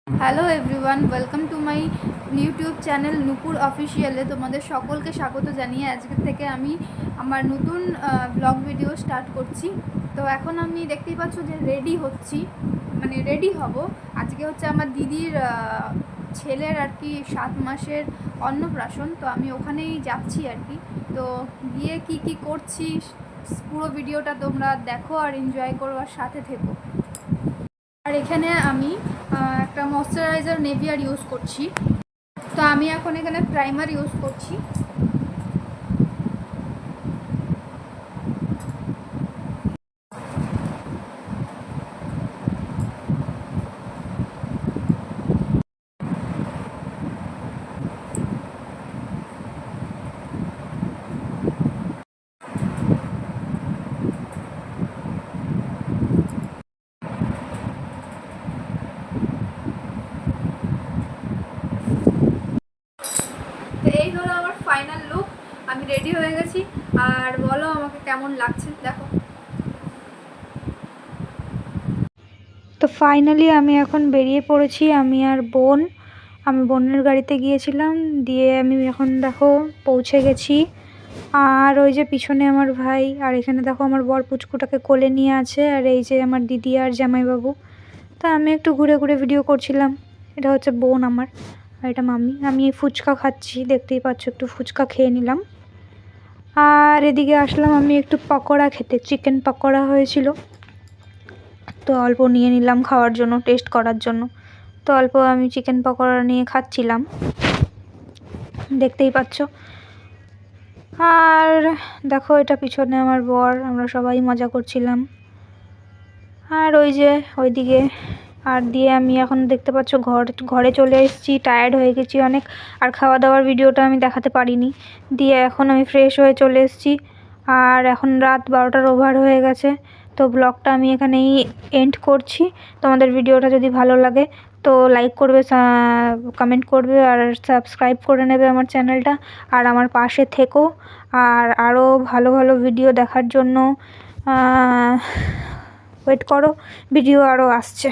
Hello everyone, welcome to my YouTube channel Nupur অফিসিয়ালে। তোমাদের সকলকে স্বাগত জানিয়ে আজকের থেকে আমি আমার নতুন ব্লগ ভিডিও স্টার্ট করছি। তো এখন আমি দেখতেই পাচ্ছ যে রেডি হচ্ছি, মানে রেডি হব। আজকে হচ্ছে আমার দিদির ছেলের আর কি 7 মাসের অন্নপ্রাশন, তো আমি ওখানেই যাচ্ছি আর কি। তো গিয়ে কি কি করছি পুরো ভিডিওটা তোমরা দেখো আর এনজয় করো আর সাথে থেকো। আর এখানে আমি একটা ময়শ্চারাইজার নেভিয়ার ইউজ করছি। তো আমি এখন এখানে প্রাইমার ইউজ করছি। তো এই হলো আমার ফাইনাল লুক। আমি রেডি হয়ে গেছি, আর বলো আমাকে কেমন লাগছে দেখো। তো ফাইনালি আমি এখন বেরিয়ে পড়েছি, আমি আর বোন। আমি বোনের গাড়িতে গিয়েছিলাম, দিয়ে আমি এখন দেখো পৌঁছে গেছি। আর ওই যে পিছনে আমার ভাই, আর এখানে দেখো আমার বর পুচকুটাকে কোলে নিয়ে আছে, আর এই যে আমার দিদি আর জামাইবাবু। তা আমি একটু ঘুরে ঘুরে ভিডিও করছিলাম। এটা হচ্ছে বোন আমার, আর এটা মাম্মি। আমি ফুচকা খাচ্ছি, দেখতেই পাচ্ছ, একটু ফুচকা খেয়ে নিলাম। আর এদিকে আসলাম আমি একটু পকোড়া খেতে, চিকেন পকোড়া হয়েছিল, তো অল্প নিয়ে নিলাম খাওয়ার জন্য, টেস্ট করার জন্য। তো অল্প আমি চিকেন পকোড়া নিয়ে খাচ্ছিলাম, দেখতেই পাচ্ছ। আর দেখো এটা পিছনে আমার বর, আমরা সবাই মজা করছিলাম। আর ওই যে ওইদিকে আর দিয়ে আমি এখন দেখতে পাচ্ছ ঘরে চলে এসেছি, টায়ার্ড হয়ে গেছি অনেক। আর খাওয়া দাওয়ার ভিডিওটা আমি দেখাতে পারিনি। দিয়ে এখন আমি ফ্রেশ হয়ে চলে এসেছি, আর এখন রাত 12টার ওভার হয়ে গেছে। তো ব্লগটা আমি এখানেই এন্ড করছি। তোমাদের ভিডিওটা যদি ভালো লাগে তো লাইক করবে, কমেন্ট করবে, আর সাবস্ক্রাইব করে নেবে আমার চ্যানেলটা। আর আমার পাশে থেকো, আর আরও ভালো ভালো ভিডিও দেখার জন্য ওয়েট করো, ভিডিও আরও আসছে।